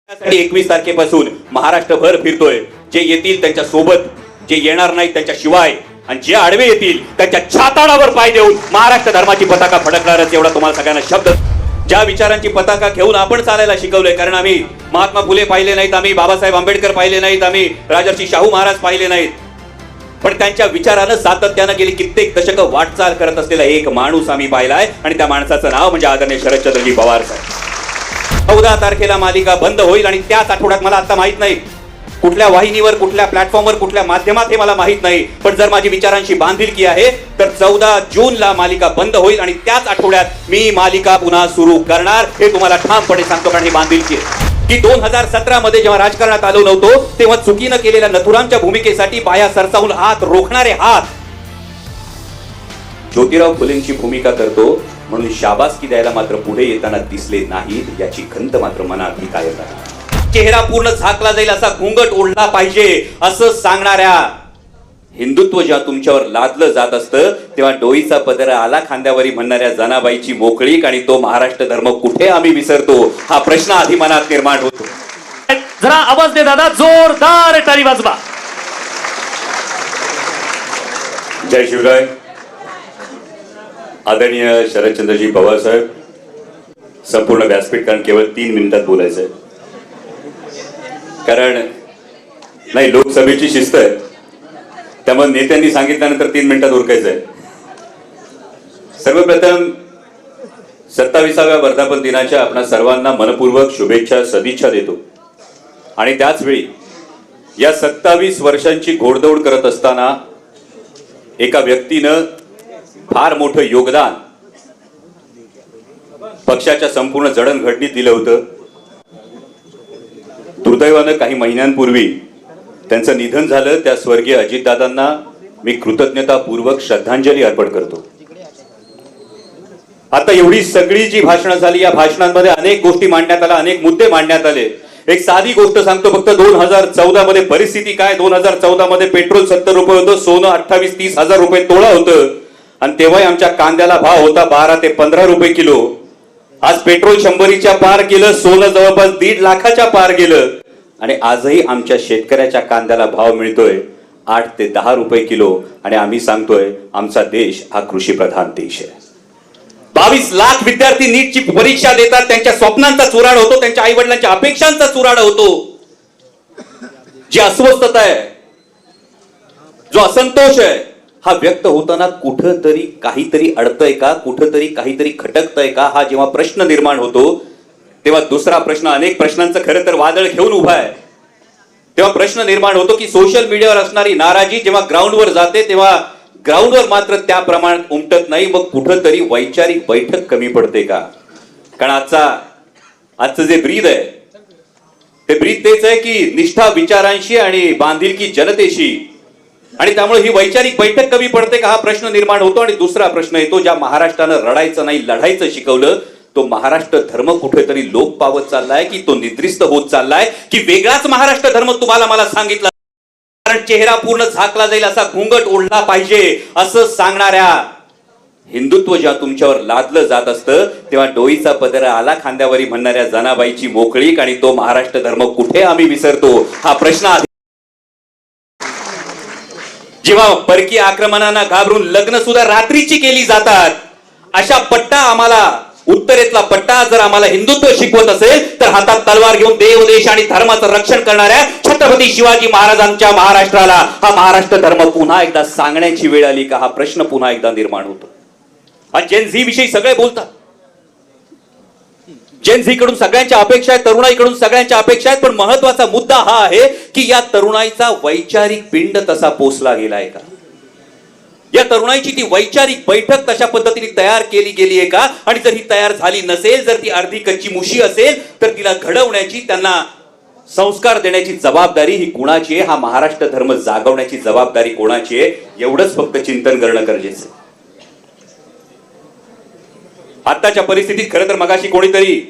त्यासाठी 21 तारखेपासून महाराष्ट्रभर फिरतोय. जे येतील त्यांच्या सोबत, जे येणार नाहीत त्यांच्या शिवाय, आणि जे आडवे येतील त्यांच्या छाताडावर पाय देऊन महाराष्ट्र धर्माची पताका फडकणारच, एवढा तुम्हाला सगळ्यांना शब्द. ज्या विचारांची पताका घेऊन आपण चालायला शिकवलंय, कारण आम्ही महात्मा फुले पाहिले नाहीत, आम्ही बाबासाहेब आंबेडकर पाहिले नाहीत, आम्ही राजर्षी शाहू महाराज पाहिले नाहीत, पण त्यांच्या विचारानं सातत्यानं गेली कित्येक दशकं वाटचाल करत असलेला एक माणूस आम्ही पाहिलाय, आणि त्या माणसाचं नाव म्हणजे आदरणीय शरदचंद्रजी पवार साहेब. 14 तारखेला मालिका बंद होईल, आणि त्याच आठवड्यात, मला आता माहित नाही कुठल्या वाहिनीवर, कुठल्या प्लॅटफॉर्मवर, कुठल्या माध्यमात, हे मला माहित नाही, पण जर माझी विचारांशी बांधिलकी आहे तर 14 जूनला मालिका बंद होईल, आणि त्याच आठवड्यात मी मालिका पुन्हा सुरू करणार, हे तुम्हाला ठामपणे सांगतो. कारण ही बांधिलकी आहे की 2017 मध्ये जेव्हा राजकारणात आलो नव्हतो तेव्हा चुकीनं केलेल्या नथुरामच्या भूमिकेसाठी बाया सरसावून हात रोखणारे हात ज्योतिराव फुलेंची भूमिका करतो म्हणून शाबासकी द्यायला मात्र पुढे येताना दिसले नाहीत, याची खंत मात्र मनात ही कायम राहील. चेहरा पूर्ण झाकला जाईल असा घुंगट ओढला पाहिजे असं सांगणाऱ्या हिंदुत्व जेव्हा तुमच्यावर लादलं जात असतं तेव्हा डोईचा पदर आला खांद्यावरी म्हणणाऱ्या जनाबाईची मोकळीक आणि तो महाराष्ट्र धर्म कुठे आम्ही विसरतो, हा प्रश्न आधी मनात निर्माण होतो. जरा आवाज दे दादा, जोरदार टाळी वाजवा. जय शिवराय. आदरणीय शरदचंद्रजी पवार साहेब, संपूर्ण व्यासपीठ, कारण केवळ 3 मिनिटात बोलायचंय, कारण नाही लोकसभेची शिस्त आहे, त्यामुळे नेत्यांनी सांगितल्यानंतर 3 मिनिटात उरकायचंय. सर्वप्रथम 27व्या वर्धापन दिनाच्या आपणा सर्वांना मनपूर्वक शुभेच्छा, सदिच्छा देतो. आणि त्याच वेळी या 27 वर्षांची घोडदौड करत असताना एका व्यक्तीनं फार मोठं योगदान पक्षाच्या संपूर्ण जडणघडणीत दिलं होतं. दुर्दैवानं काही महिन्यांपूर्वी त्यांचं निधन झालं. त्या स्वर्गीय अजितदादांना मी कृतज्ञतापूर्वक श्रद्धांजली अर्पण करतो. आता एवढी सगळी जी भाषणं झाली, या भाषणांमध्ये अनेक गोष्टी मांडण्यात आल्या, अनेक मुद्दे मांडण्यात आले. एक साधी गोष्ट सांगतो फक्त. 2014 मध्ये परिस्थिती काय, 2014 मध्ये पेट्रोल 70 रुपये होतं, सोनं 28-30 हजार रुपये तोळा होतं, आणि तेव्हाही आमच्या कांद्याला भाव होता 12 ते 15 रुपये किलो. आज पेट्रोल 100च्या पार गेलं, सोनं जवळपास 1.5 लाखाच्या पार गेलं, आणि आजही आमच्या शेतकऱ्याच्या कांद्याला भाव मिळतोय 8 ते 10 रुपये किलो, आणि आम्ही सांगतोय आमचा देश हा कृषीप्रधान देश आहे. 22 लाख विद्यार्थी नीटची परीक्षा देतात, त्यांच्या स्वप्नांचा चुराड होतो, त्यांच्या आई वडिलांच्या अपेक्षांचा चुराड होतो. जी अस्वस्थता आहे, जो असंतोष आहे, हा व्यक्त होताना कुठंतरी काहीतरी अडतंय का, कुठंतरी काहीतरी खटकतंय का, हा जेव्हा प्रश्न निर्माण होतो तेव्हा दुसरा प्रश्न, अनेक प्रश्नांचं खरं तर वादळ घेऊन उभा आहे, तेव्हा प्रश्न निर्माण होतो की सोशल मीडियावर असणारी नाराजी जेव्हा ग्राउंडवर जाते तेव्हा ग्राउंडवर मात्र त्या प्रमाणात उमटत नाही. मग कुठंतरी वैचारिक बैठक कमी पडते का? कारण आजचं जे ब्रीद आहे ते ब्रीद तेच आहे की निष्ठा विचारांशी आणि बांधिलकी जनतेशी, आणि त्यामुळे ही वैचारिक बैठक कमी पडते का, हा प्रश्न निर्माण होतो. आणि दुसरा प्रश्न येतो, ज्या महाराष्ट्रानं रडायचं नाही लढायचं शिकवलं, तो महाराष्ट्र धर्म कुठेतरी लोप पावत चाललाय की तो निद्रिस्त होत चाललाय, की वेगळाच महाराष्ट्र धर्म तुम्हाला मला सांगितलं. कारण चेहरा पूर्ण झाकला जाईल असा घुंगट ओढला पाहिजे असं सांगणाऱ्या हिंदुत्व जेव्हा तुमच्यावर लादलं जात असतं तेव्हा डोईचा पदर आला खांद्यावरी म्हणणाऱ्या जनाबाईची मोकळीक आणि तो महाराष्ट्र धर्म कुठे आम्ही विसरतो, हा प्रश्न आधी. जेव्हा परकीय आक्रमणांना घाबरून लग्न सुद्धा रात्रीची केली जातात, अशा पट्टा आम्हाला, उत्तरेतला पट्टा जर आम्हाला हिंदुत्व शिकवत असेल तर हातात तलवार घेऊन देव, देश आणि धर्माचं रक्षण करणाऱ्या छत्रपती शिवाजी महाराजांच्या महाराष्ट्राला हा महाराष्ट्र धर्म पुन्हा एकदा सांगण्याची वेळ आली का, हा प्रश्न पुन्हा एकदा निर्माण होतो. आज जेन झी विषयी सगळे बोलतात, जेन झी कडून सगळ्यांच्या अपेक्षा आहेत, तरुणाईकडून सगळ्यांच्या अपेक्षा आहेत, पण महत्वाचा मुद्दा हा आहे की या तरुणाईचा वैचारिक पिंड तसा पोचला गेलाय का, या तरुणाईची ती वैचारिक बैठक तशा पद्धतीने तयार केली गेली आहे का, आणि जर ही तयार झाली नसेल, जर ती अर्धी कच्ची मुशी असेल, तर तिला घडवण्याची, त्यांना संस्कार देण्याची जबाबदारी ही कुणाची आहे, हा महाराष्ट्र धर्म जागवण्याची जबाबदारी कोणाची आहे, एवढंच फक्त चिंतन करणं गरजेचं आहे. आताच्या परिस्थितीत खरं तर मगाशी कोणीतरी,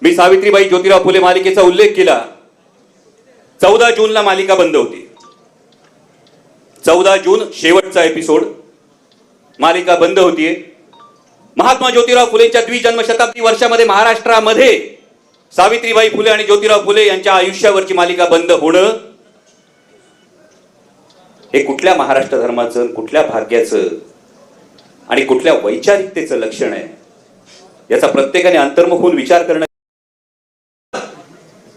मी सावित्रीबाई ज्योतिराव फुले मालिकेचा उल्लेख केला. 14 जूनला मालिका बंद होती. 14 जून शेवटचा एपिसोड, मालिका बंद होतीये. महात्मा ज्योतिराव फुलेंच्या द्विजन्म शताब्दी वर्षामध्ये महाराष्ट्रामध्ये सावित्रीबाई फुले आणि ज्योतिराव फुले यांच्या आयुष्यावरची मालिका बंद होणं हे कुठल्या महाराष्ट्र धर्माचं, कुठल्या भाग्याचं आणि कुठल्या वैचारिकतेचं लक्षण आहे याचा प्रत्येकाने अंतर्मुख होऊन विचार करणं.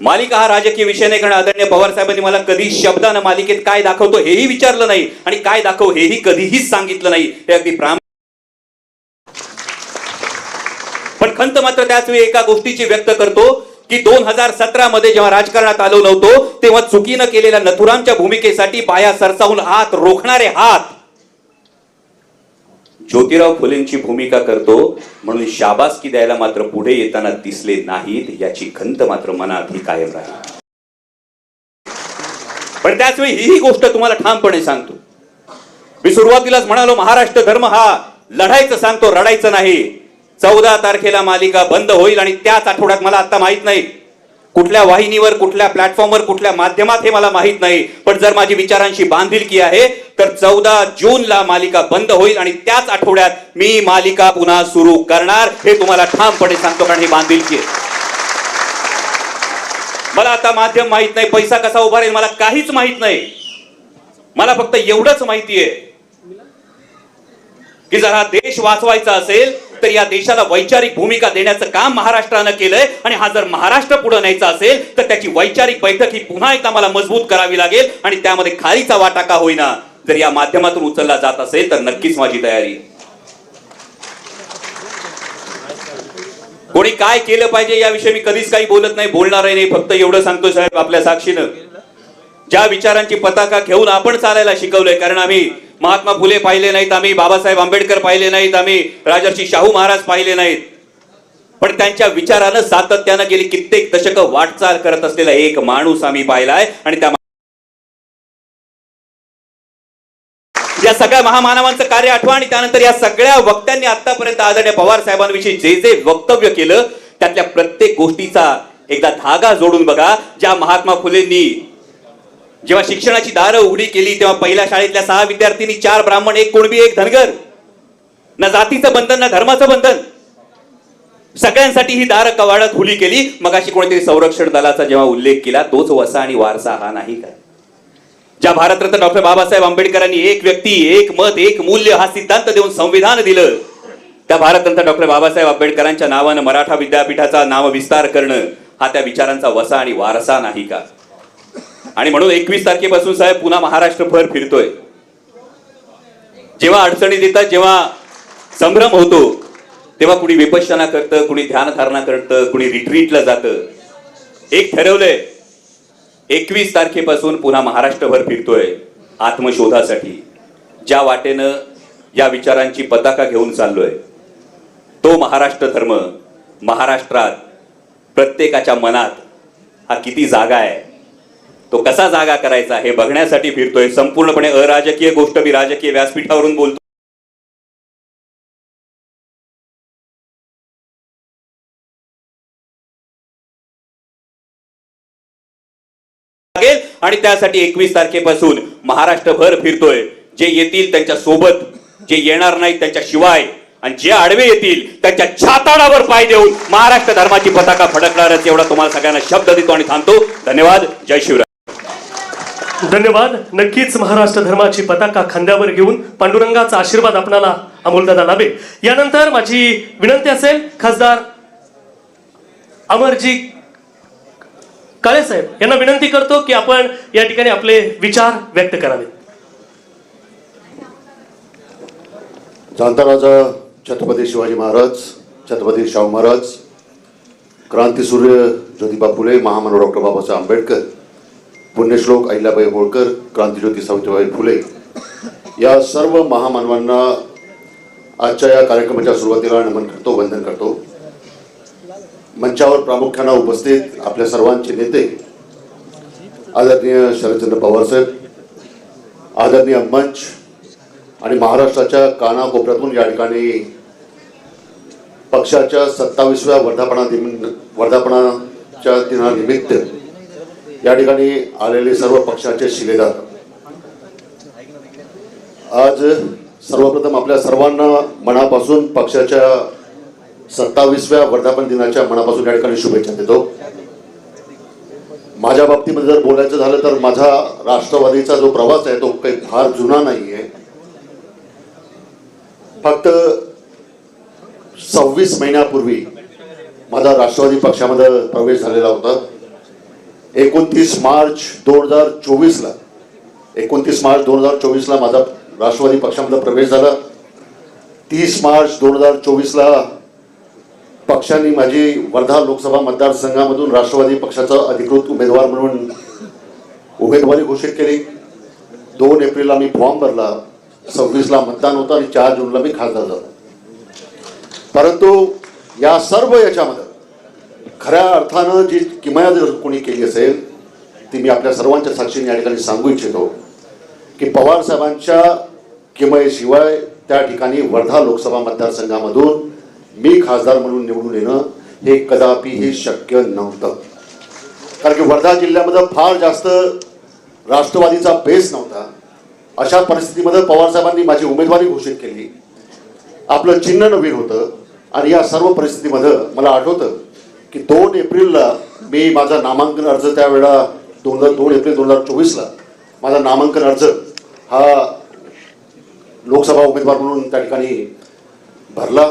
मालिका हा राजकीय विषय नाही, कारण आदरणीय पवार साहेबांनी मला कधी शब्दानं मालिकेत काय दाखवतो हेही विचारलं नाही आणि काय दाखव हेही कधीही सांगितलं नाही. हे अगदी पण खंत मात्र त्याच वेळी एका गोष्टीची व्यक्त करतो की 2017 मध्ये जेव्हा राजकारणात आलो नव्हतो तेव्हा चुकीनं केलेल्या नथुरामच्या भूमिकेसाठी पाया सरसावून हात रोखणारे हात ज्योतिराव फुलेंची भूमिका करतो म्हणून शाबासकी द्यायला मात्र पुढे येताना दिसले नाहीत याची खंत मात्र मनात ही कायम राहील. पण त्याच वेळी ही गोष्ट तुम्हाला ठामपणे सांगतो, मी सुरुवातीलाच म्हणालो महाराष्ट्र धर्म हा लढायचं सांगतो, रडायचं नाही. 14 तारखेला मालिका बंद होईल आणि त्याच आठवड्यात, मला आता माहित नाही कुठल्या वाहिनीवर, कुठल्या प्लॅटफॉर्मवर, कुठल्या माध्यमात हे मला माहित नाही, पण जर माझी विचारांशी बांधिलकी आहे तर 14 जूनला मालिका बंद होईल आणि त्याच आठवड्यात मी मालिका पुन्हा सुरू करणार हे तुम्हाला ठामपणे सांगतो, कारण ही बांधिलकी आहे. मला आता माध्यम माहित नाही, पैसा कसा उभा राहील मला काहीच माहित नाही. मला फक्त एवढंच माहितीये की जर हा देश वाचवायचा असेल तर या देशाला वैचारिक भूमिका देण्याचं काम महाराष्ट्रानं केलंय आणि हा जर महाराष्ट्र पुढे न्यायचा असेल तर त्याची वैचारिक बैठक ही पुन्हा एकदा मला मजबूत करावी लागेल आणि त्यामध्ये खालीचा वाटा का होईना जर या माध्यमातून उचलला जात असेल तर नक्कीच माझी तयारी. कोणी काय केलं पाहिजे याविषयी मी कधीच काही बोलत नाही, बोलणार नाही. फक्त एवढं सांगतो साहेब आपल्या साक्षीनं, ज्या विचारांची पताका घेऊन आपण चालायला शिकवलंय, कारण आम्ही महात्मा फुले पाहिले नाहीत, आम्ही बाबासाहेब आंबेडकर पाहिले नाहीत, आम्ही राजर्षी शाहू महाराज पाहिले नाहीत, पण त्यांच्या विचारानं सातत्यानं गेली कित्येक दशकं वाटचाल करत असलेला एक माणूस आम्ही पाहिलाय. आणि त्या या सगळ्या महामानवांचं कार्य आठवा आणि त्यानंतर या सगळ्या वक्त्यांनी आतापर्यंत आदरणीय पवार साहेबांविषयी जे जे वक्तव्य केलं त्यातल्या प्रत्येक गोष्टीचा एकदा धागा जोडून बघा. ज्या महात्मा फुलेंनी जेव्हा शिक्षणाची दारं उघडी केली तेव्हा पहिल्या शाळेतल्या 6 विद्यार्थ्यांनी 4 ब्राह्मण, 1 कुणबी, 1 धनगर, ना जातीचं बंधन ना धर्माचं बंधन, सगळ्यांसाठी ही दारं कवाडत खुली केली. मग अशी कोणीतरी संरक्षण दलाचा जेव्हा उल्लेख केला तोच वसा आणि वारसा हा नाही काय? ज्या भारतरत्न डॉक्टर बाबासाहेब आंबेडकरांनी एक व्यक्ती, एक मत, एक मूल्य हा सिद्धांत देऊन संविधान दिलं, त्या भारतरत्न डॉक्टर बाबासाहेब आंबेडकरांच्या नावानं मराठा विद्यापीठाचा नामविस्तार करणं हा त्या विचारांचा वसा आणि वारसा नाही का? आणि म्हणून 21 तारखेपासून साहेब पुन्हा महाराष्ट्रभर फिरतोय. जेव्हा अडचणीत येतात, जेव्हा संभ्रम होतो, तेव्हा कुणी विपश्यना करतं, कुणी ध्यानधारणा करतं, कुणी रिट्रीटला जातं. एक ठरवलंय, 21 तारखेपासून पुन्हा महाराष्ट्रभर फिरतोय आत्मशोधासाठी. ज्या वाटेनं या विचारांची पताका घेऊन चाललोय तो महाराष्ट्र धर्म महाराष्ट्रात प्रत्येकाच्या मनात हा किती जागा आहे, तो कसा जागा करायचा हे बघण्यासाठी फिरतोय. संपूर्णपणे अराजकीय गोष्ट मी राजकीय व्यासपीठावरून बोलतो. आणि त्यासाठी 21 तारखेपासून महाराष्ट्रभर फिरतोय. जे येतील त्यांच्या सोबत, जे येणार नाहीत त्यांच्या शिवाय, आणि जे आडवे येतील त्यांच्या छाताडावर पाय देऊन महाराष्ट्र धर्माची पताका फडकणारच एवढा तुम्हाला सगळ्यांना शब्द देतो आणि थांबतो. धन्यवाद. जय शिवराय. धन्यवाद. नक्कीच महाराष्ट्र धर्माची पताका खांद्यावर घेऊन पांडुरंगाचा आशीर्वाद आपणाला अमोलदादा लाभेल. यानंतर माझी विनंती असेल खासदार अमरजी काळे साहेब यांना विनंती करतो की आपण या ठिकाणी आपले विचार व्यक्त करावेत. जाणता छत्रपती शिवाजी महाराज, छत्रपती शाहू महाराज, क्रांतीसूर्य ज्योतिबा फुले, महामानव डॉक्टर बाबासाहेब आंबेडकर, पुण्यश्लोक अहिल्याबाई होळकर, क्रांतिज्योती सावित्रीबाई फुले या सर्व महामानवांना आजच्या या कार्यक्रमाच्या सुरुवातीला नमन करतो, वंदन करतो. मंचावर प्रामुख्याने उपस्थित आपल्या सर्वांचे नेते आदरणीय शरदचंद्र पवार साहेब, आदरणीय मंच आणि महाराष्ट्राच्या कानाकोपऱ्यातून या ठिकाणी पक्षाच्या 27व्या वर्धापनाच्या दिनानिमित्त या ठिकाणी आलेले सर्व पक्षाचे शिलेदार, आज सर्वप्रथम आपल्या सर्वांना मनापासून पक्षाच्या 27व्या वर्धापन दिनाच्या मनापासून या ठिकाणी शुभेच्छा देतो. माझ्या बाबतीमध्ये जर बोलायचं झालं तर माझा राष्ट्रवादीचा जो प्रवास आहे तो काही फार जुना नाहीये. फक्त 26 महिन्यापूर्वी माझा राष्ट्रवादी पक्षामध्ये प्रवेश झालेला होता. 29 मार्च 2024ला माझा राष्ट्रवादी पक्षामध्ये प्रवेश झाला. 30 मार्च 2024ला पक्षाने माझी वर्धा लोकसभा मतदारसंघामधून राष्ट्रवादी पक्षाचा अधिकृत उमेदवार म्हणून उमेदवारी घोषित केली. 2 एप्रिलला मी फॉर्म भरला. 26ला मतदान होतं आणि 4 जूनला मी खासदार झालो. परंतु या सर्व याच्यामध्ये खऱ्या अर्थानं जी किमया जर कोणी केली असेल ती मी आपल्या सर्वांच्या साक्षीने या ठिकाणी सांगू इच्छितो की पवार साहेबांच्या किमयेशिवाय त्या ठिकाणी वर्धा लोकसभा मतदारसंघामधून मी खासदार म्हणून निवडून येणं हे कदापिही शक्य नव्हतं. कारण की वर्धा जिल्ह्यामध्ये फार जास्त राष्ट्रवादीचा बेस नव्हता. अशा परिस्थितीमध्ये पवार साहेबांनी माझी उमेदवारी घोषित केली. आपलं चिन्ह नवीन होतं आणि या सर्व परिस्थितीमध्ये मला आठवतं की 2 एप्रिलला मी माझा नामांकन अर्ज त्यावेळेला 2 एप्रिल 2024ला माझा नामांकन अर्ज हा लोकसभा उमेदवार म्हणून त्या ठिकाणी भरला.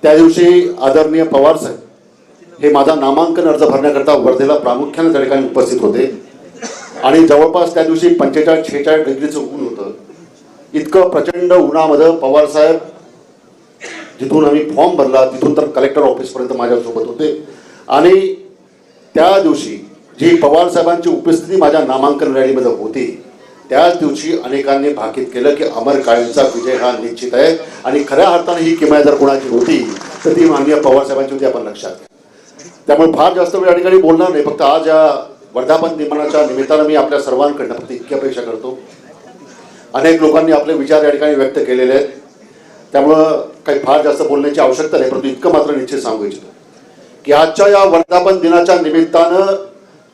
त्या दिवशी आदरणीय पवार साहेब हे माझा नामांकन अर्ज भरण्याकरता वर्धेला प्रामुख्याने त्या ठिकाणी उपस्थित होते आणि जवळपास त्या दिवशी 45-46 डिग्रीचं ऊन होतं. इतकं प्रचंड उन्हामध्ये पवार साहेब जिथून आम्ही फॉर्म भरला तिथून तर कलेक्टर ऑफिसपर्यंत माझ्यासोबत होते आणि त्या दिवशी जी पवार साहेबांची उपस्थिती माझ्या नामांकन रॅलीमध्ये होती त्याच दिवशी अनेकांनी भाकीत केलं की अमर काळेंचा विजय हा निश्चित आहे. आणि खऱ्या अर्थाने ही किमया जर कोणाची होती तर ती माननीय पवार साहेबांची होती, आपण लक्षात घ्या. त्यामुळे फार जास्त वेळ या ठिकाणी बोलणार नाही. फक्त आज या वर्धापन दिनाच्या निमित्तानं मी आपल्या सर्वांकडनं फक्त इतकी अपेक्षा करतो. अनेक लोकांनी आपले विचार या ठिकाणी व्यक्त केलेले आहेत. त्यामुळं काही फार जास्त बोलण्याची आवश्यकता नाही. परंतु इतकं मात्र निश्चित सांगू इच्छितो की आजच्या या वर्धापन दिनाच्या निमित्तानं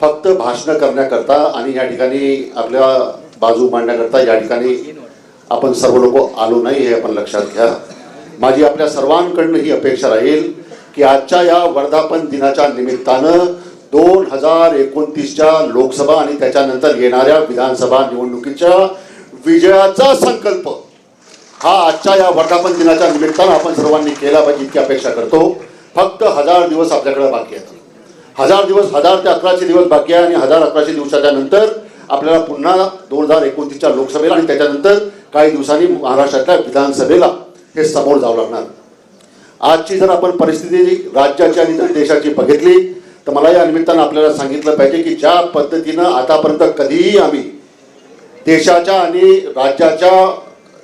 फक्त भाषणं करण्याकरता आणि या ठिकाणी आपल्या बाजू मांडण्याकरता या ठिकाणी आपण सर्व लोक आलो नाही हे आपण लक्षात घ्या. माझी आपल्या सर्वांकडनं ही अपेक्षा राहील की आजच्या या वर्धापन दिनाच्या निमित्तानं 2029च्या लोकसभा आणि त्याच्यानंतर येणाऱ्या विधानसभा निवडणुकीच्या विजयाचा संकल्प हा आजच्या या वर्धापन दिनाच्या निमित्तानं आपण सर्वांनी केला पाहिजे इतकी अपेक्षा करतो. फक्त 1000 दिवस आपल्याकडे बाकी आहेत. 1000 दिवस, 1000 ते 1100 दिवस बाकी आहे आणि 1000-1100 दिवसाच्या नंतर आपल्याला पुन्हा 2029च्या लोकसभेला आणि त्याच्यानंतर काही दिवसांनी महाराष्ट्रातल्या विधानसभेला हे समोर जावं लागणार. आजची जर आपण परिस्थिती राज्याची आणि देशाची बघितली तर मला या निमित्तानं आपल्याला सांगितलं पाहिजे की ज्या पद्धतीनं आतापर्यंत कधीही आम्ही देशाच्या आणि राज्याच्या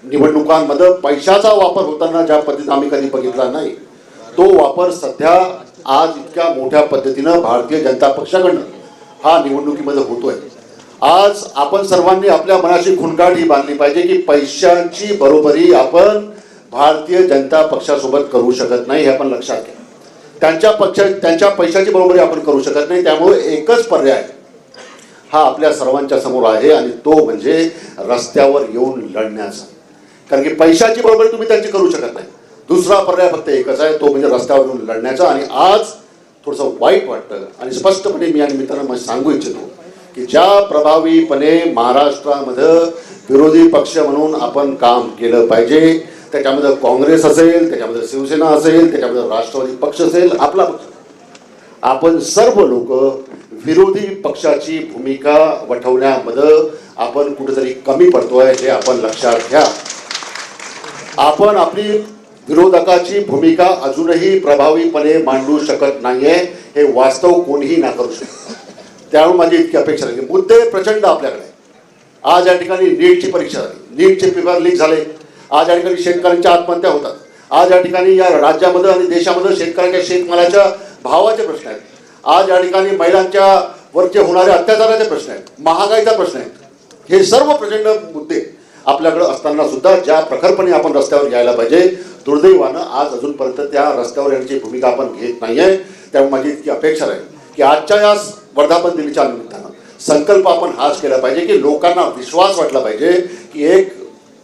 निवडणुकांमध्ये पैशाचा वापर होताना ज्या पद्धतीने आम्ही कधी बघितला नाही तो वापर सध्या आज इतक्या मोठ्या पद्धतीनं भारतीय जनता पक्षाकडनं हा निवडणुकीमध्ये होतोय. आज आपण सर्वांनी आपल्या मनाची खुणगाठ ही बांधली पाहिजे की पैशांची बरोबरी आपण भारतीय जनता पक्षासोबत करू शकत नाही हे आपण लक्षात घ्या. त्यांच्या पैशाची बरोबरी आपण करू शकत नाही. त्यामुळे एकच पर्याय हा आपल्या सर्वांच्या समोर आहे आणि तो म्हणजे रस्त्यावर येऊन लढण्याचा. कारण की पैशाची बरोबरी तुम्ही त्यांची करू शकत नाही. दुसरा पर्याय फक्त एकच आहे, तो म्हणजे रस्त्यावर येऊन लढण्याचा. आणि आज थोडंसं वाईट वाटतं आणि स्पष्टपणे मी या निमित्तानं सांगू इच्छितो की ज्या प्रभावीपणे महाराष्ट्रामध्ये विरोधी पक्ष म्हणून आपण काम केलं पाहिजे, त्याच्यामध्ये काँग्रेस असेल, त्याच्यामध्ये शिवसेना असेल, त्याच्यामध्ये राष्ट्रवादी पक्ष असेल, आपला पक्ष, आपण सर्व लोक विरोधी पक्षाची भूमिका वठवण्यामध्ये आपण कुठेतरी कमी पडतोय हे आपण लक्षात घ्या. आपण आपली विरोधकाची भूमिका अजूनही प्रभावीपणे मांडू शकत नाहीये हे वास्तव कोणीही नाकारू शकत. त्यामुळे माझी इतकी अपेक्षा आहे की मुद्दे प्रचंड आपल्याकडे. आज या ठिकाणी नीटची परीक्षा झाली, नीटचे पेपर लीक झाले. आज या ठिकाणी शेतकऱ्यांच्या आत्महत्या होतात. आज या ठिकाणी या राज्यामध्ये आणि देशामध्ये शेतकऱ्यांच्या शेतमालाच्या भावाचे प्रश्न आहेत. आज या ठिकाणी महिलांच्या वरचे होणारे अत्याचाराचे प्रश्न आहेत, महागाईचा प्रश्न आहे. हे सर्व प्रचंड मुद्दे आपल्याकडे असताना सुद्धा ज्या प्रखरपणे आपण रस्त्यावर यायला पाहिजे, दुर्दैवानं आज अजूनपर्यंत त्या रस्त्यावर येण्याची भूमिका आपण घेत नाहीये. त्यामुळे माझी इतकी अपेक्षा राहील की आजच्या या वर्धापन दिनाच्या निमित्तानं संकल्प आपण हाच केला पाहिजे की लोकांना विश्वास वाटला पाहिजे की एक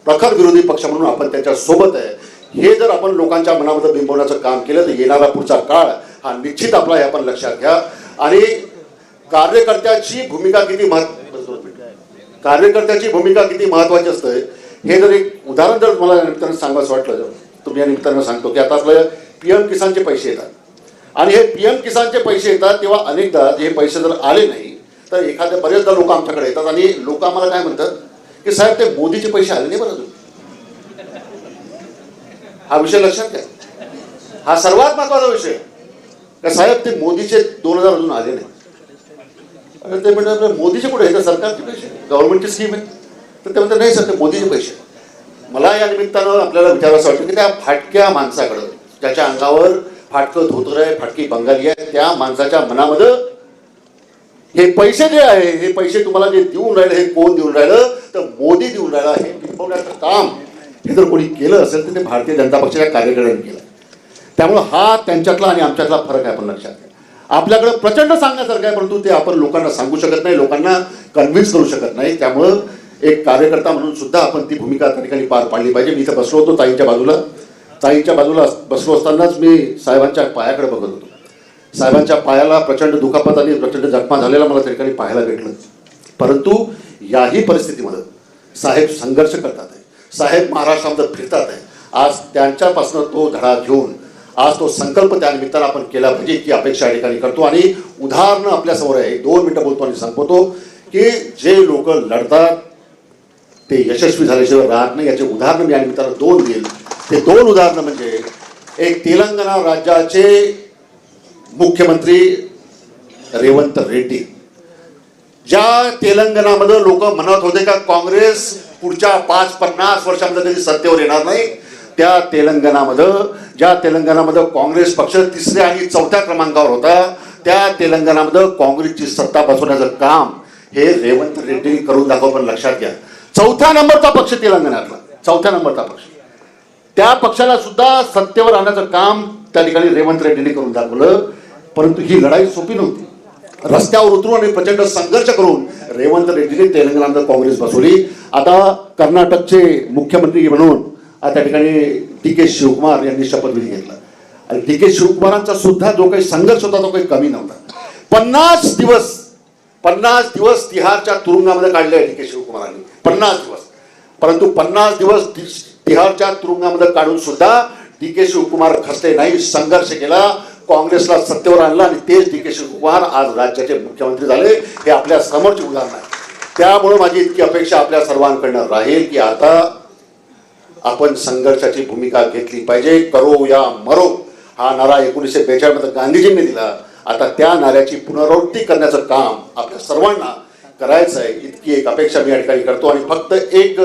प्रखर विरोधी पक्ष म्हणून आपण त्याच्या सोबत आहे. हे जर आपण लोकांच्या मनामध्ये बिंबवण्याचं काम केलं तर येणारा पुढचा काळ हा निश्चित आपला हे आपण लक्षात घ्या. आणि कार्यकर्त्याची भूमिका किती महत्वाची असते हे जर एक उदाहरण जर मला या निमित्तानं सांगायचं वाटलं, तुम्ही या निमित्तानं सांगतो की आता आपलं PM किसानचे पैसे येतात आणि हे PM किसानचे पैसे येतात तेव्हा अनेकदा हे पैसे जर आले नाही तर एखाद्या बरेचदा लोक आमच्याकडे येतात आणि लोक आम्हाला काय म्हणतात की साहेब ते मोदीचे पैसे आले नाही बरं अजून. हा विषय लक्षात घ्या, हा सर्वात महत्वाचा विषय का साहेब ते मोदीचे 2000 अजून आले नाही. ते म्हणतात मोदीचे कुठे येतात, सरकारचे पैसे, गव्हर्नमेंटची स्कीम आहे. तर ते म्हणतात नाही सर ते मोदीचे पैसे. मला या निमित्तानं आपल्याला विचारायचं वाटतं की त्या फाटक्या माणसाकडं ज्याच्या अंगावर फाटकं धोतर आहे, फाटकी बंगाली आहे, त्या माणसाच्या मनामध्ये हे पैसे जे आहे हे पैसे तुम्हाला जे देऊन राहिले हे कोण देऊन राहिलं तर मोदी देऊन राहिला. हे टिपवण्याचं काम हे जर कोणी केलं असेल तर ते भारतीय जनता पक्षाच्या कार्यकर्त्यांनी केलं. त्यामुळं हा त्यांच्यातला आणि आमच्यातला फरक आहे, आपण लक्षात घ्या. आपल्याकडे प्रचंड सांगण्यासारखं आहे परंतु ते आपण लोकांना सांगू शकत नाही, लोकांना कन्व्हिन्स करू शकत नाही. त्यामुळं एक कार्यकर्ता म्हणून सुद्धा आपण ती भूमिका त्या ठिकाणी पार पाडली पाहिजे. मी इथं बसलो होतो ताईंच्या बाजूला बसलो असतानाच मी साहेबांच्या पायाकडे बघत होतो. साहेबांच्या पायाला प्रचंड दुखापत आणि प्रचंड जखमा झालेला मला त्या ठिकाणी पाहायला भेटलं. परंतु याही परिस्थितीमध्ये साहेब संघर्ष करतात आहे, साहेब महाराष्ट्रामध्ये फिरतात आहे. आज त्यांच्यापासून तो धडा घेऊन आज तो संकल्प त्या निमित्तानं आपण केला पाहिजे की अपेक्षा या ठिकाणी करतो. आणि उदाहरणं आपल्यासमोर आहे, 2 मिनिटं बोलतो आणि संपवतो की जे लोक लढतात ते यशस्वी झाल्याशिवाय राहत नाही. याचे उदाहरणं मी या निमित्तानं 2 देईल. ते 2 उदाहरणं म्हणजे एक तेलंगणा राज्याचे मुख्यमंत्री रेवंत रेड्डी. ज्या तेलंगणामध्ये लोक म्हणत होते का काँग्रेस पुढच्या 5-50 वर्षांमध्ये कधी सत्तेवर येणार नाही, त्या ज्या तेलंगणामध्ये काँग्रेस पक्ष 3ऱ्या आणि 4थ्या क्रमांकावर होता त्या तेलंगणामध्ये काँग्रेसची सत्ता बसवण्याचं काम हे रेवंत रेड्डींनी करून दाखव. पण लक्षात घ्या 4थ्या नंबरचा पक्ष तेलंगणातला 4थ्या नंबरचा पक्ष, त्या पक्षाला सुद्धा सत्तेवर आणण्याचं काम त्या ठिकाणी रेवंत रेड्डींनी करून दाखवलं. परंतु ही लढाई सोपी नव्हती. रस्त्यावर उतरून आणि प्रचंड संघर्ष करून रेवंत रेड्डीने तेलंगणामध्ये काँग्रेस बसवली. आता कर्नाटकचे मुख्यमंत्री म्हणून त्या ठिकाणी DK शिवकुमार यांनी शपथविधी घेतला आणि DK शिवकुमारांचा सुद्धा जो काही संघर्ष होता तो काही कमी नव्हता. 50 दिवस तिहारच्या तुरुंगामध्ये काढले DK शिवकुमारांनी, 50 दिवस. परंतु 50 दिवस तिहारच्या तुरुंगामध्ये काढून सुद्धा DK शिवकुमार खचले नाही, संघर्ष केला, काँग्रेसला सत्तेवर आणलं आणि तेच DK शिवकुमार आज राज्याचे मुख्यमंत्री झाले. हे आपल्या समोरचे उदाहरण आहे. त्यामुळे माझी इतकी अपेक्षा आपल्या सर्वांकडनं राहील की आता आपण संघर्षाची भूमिका घेतली पाहिजे. करो या मरो हा नारा 1942 मध्ये गांधीजींनी दिला. आता त्या नाऱ्याची पुनरावृत्ती करण्याचं काम आपल्या सर्वांना करायचं आहे, इतकी एक अपेक्षा मी या ठिकाणी करतो. आणि फक्त एक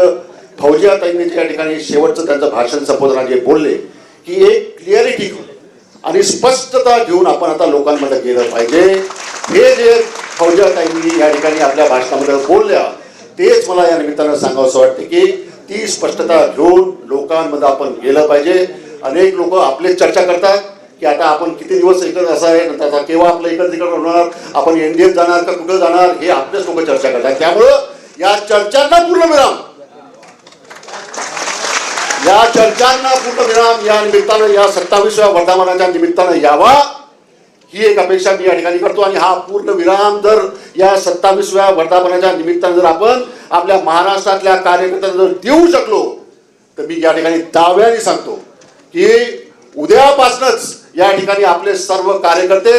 फौजिया ताईंनी या ठिकाणी शेवटचं त्यांचं भाषण संबोधनात जे बोलले की एक क्लिअरिटी आणि स्पष्टता घेऊन आपण आता लोकांमध्ये गेलं पाहिजे. हे जे फौजिया ताईंनी या ठिकाणी आपल्या भाषणामध्ये बोलल्या तेच मला या निमित्तानं सांगावंसं वाटतं की ती स्पष्टता घेऊन लोकांमध्ये आपण गेलं पाहिजे. अनेक लोक आपले चर्चा करतात की आता आपण किती दिवस एकच असं आहे, नंतर आता केव्हा आपलं एकच तिकड होणार, आपण NDAत जाणार का कुठं जाणार, हे आपलेच लोक चर्चा करतात. त्यामुळं या चर्चांना पूर्ण विराम या निमित्तानं या 27व्या वर्धापनाच्या निमित्तानं यावा ही एक अपेक्षा मी या ठिकाणी करतो. आणि हा पूर्ण विराम जर या 27व्या वर्धापनाच्या निमित्तानं जर आपण आपल्या महाराष्ट्रातल्या कार्यकर्त्यांना जर देऊ शकलो तर मी या ठिकाणी दाव्याने सांगतो की उद्यापासूनच या ठिकाणी आपले सर्व कार्यकर्ते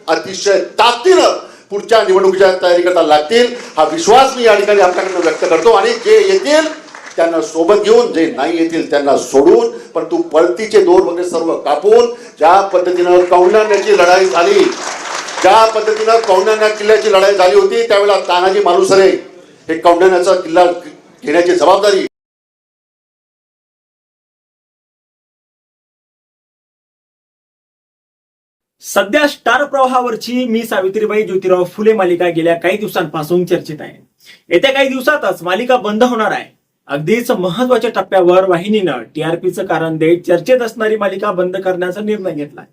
अतिशय ताकदीनं पुढच्या निवडणुकीच्या तयारी करता लागतील. हा विश्वास मी या ठिकाणी आपल्याकडनं व्यक्त करतो. आणि जे येतील त्यांना सोबत घेऊन, जे नाही येतील त्यांना सोडून, परंतु पळतीचे दोर वगैरे सर्व कापून ज्या पद्धतीनं कौंडण्याची लढाई झाली, ज्या पद्धतीनं कौंडण्या किल्ल्याची लढाई झाली होती त्यावेळेला तानाजी मालुसरे हे कौंडण्याचा किल्ला घेण्याची जबाबदारी सध्या स्टार प्रवाहावरची मी सावित्रीबाई ज्योतिराव फुले मालिका गेल्या काही दिवसांपासून चर्चेत आहे. येत्या काही दिवसातच मालिका बंद होणार आहे. अगदीच महत्वाच्या टप्प्यावर वाहिनीनं TRPचं कारण देत चर्चेत असणारी मालिका बंद करण्याचा निर्णय घेतलाय.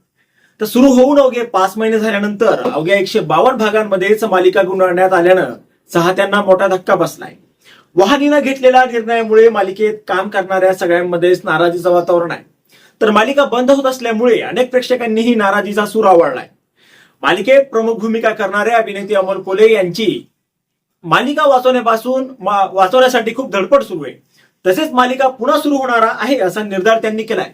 तर सुरू होऊन अवघे 5 महिने झाल्यानंतर अवघ्या 152 भागांमध्येच मालिका गुंडाळण्यात आल्यानं चाहत्यांना मोठा धक्का बसलाय. वाहिनीनं घेतलेल्या निर्णयामुळे मालिकेत काम करणाऱ्या सगळ्यांमध्येच नाराजीचं वातावरण आहे. तर मालिका बंद होत असल्यामुळे अनेक प्रेक्षकांनीही नाराजीचा सूर आवळलाय. मालिकेत प्रमुख भूमिका करणारे अभिनेते अमोल कोल्हे यांची मालिका वाचवण्यासाठी खूप धडपड सुरू आहे. तसेच मालिका पुन्हा सुरू होणार आहे असा निर्धार त्यांनी केलाय.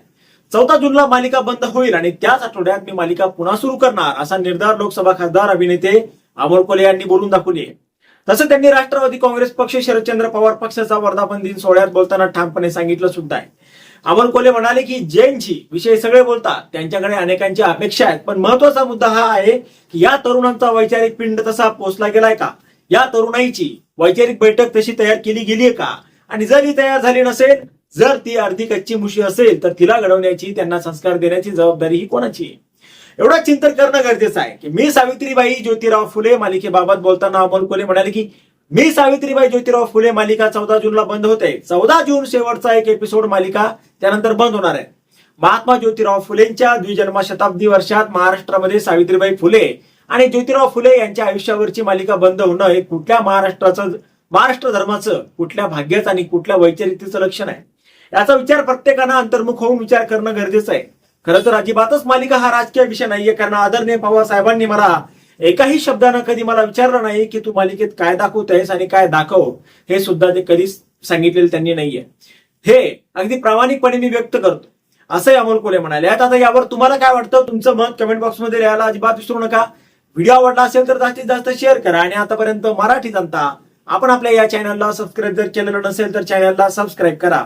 14 जूनला मालिका बंद होईल आणि त्याच आठवड्यात मी मालिका पुन्हा सुरू करणार असा निर्धार लोकसभा खासदार अभिनेते अमोल कोल्हे यांनी बोलून दाखवली आहे. तसं त्यांनी राष्ट्रवादी काँग्रेस पक्ष शरदचंद्र पवार पक्षाचा वर्धापन दिन सोहळ्यात बोलताना ठामपणे सांगितलं सुद्धा आहे. अमोल कोल्हे म्हणाले की जैनची विषय सगळे बोलतात, त्यांच्याकडे अनेकांच्या अपेक्षा आहेत, पण महत्वाचा मुद्दा हा आहे की या तरुणांचा वैचारिक पिंड तसा पोचला गेलाय का, या तरुणाईची वैचारिक बैठक तशी तयार केली गेली आहे का, आणि जर ही तयार झाली नसेल, जर ती अर्धी कच्ची मुशी असेल तर तिला घडवण्याची, त्यांना संस्कार देण्याची जबाबदारी ही कोणाची? एवढा चिंतन करणं गरजेचं आहे की मी सावित्रीबाई ज्योतिराव फुले मालिकेबाबत बोलताना अमोल कोल्हे म्हणाले की मी सावित्रीबाई ज्योतिराव फुले मालिका 14 जूनला बंद होते. 14 जून शेवटचा एक एपिसोड मालिका त्यानंतर बंद होणार आहे. महात्मा ज्योतिराव फुलेंच्या द्विजन्मशताब्दी वर्षात महाराष्ट्रामध्ये सावित्रीबाई फुले आणि ज्योतिराव फुले यांच्या आयुष्यावरची मालिका बंद होणं हे कुठल्या महाराष्ट्र धर्माचं, कुठल्या भाग्याचं आणि कुठल्या वैचारिकतेचं लक्षण आहे, याचा विचार प्रत्येकानं अंतर्मुख होऊन विचार करणं गरजेचं आहे. खरं तर अजिबातच मालिका हा राजकीय विषय नाहीये, कारण आदरणीय पवार साहेबांनी मला एकाही शब्दानं कधी मला विचारलं नाही की तू मालिकेत काय दाखवतोयस आणि काय दाखव, हे सुद्धा ते कधीच सांगितलेलं त्यांनी नाहीये. हे अगदी प्रामाणिकपणे मी व्यक्त करतो असंही अमोल कोल्हे म्हणाले. आता यावर तुम्हाला काय वाटतं, तुमचं मत कमेंट बॉक्समध्ये लिहायला अजिबात विसरू नका. व्हिडिओ आवडला असेल तर जास्तीत जास्त शेअर करा आणि आतापर्यंत मराठी जनता आपण आपल्या या चॅनलला सबस्क्राईब जर केलेलं नसेल तर चॅनलला सबस्क्राईब करा.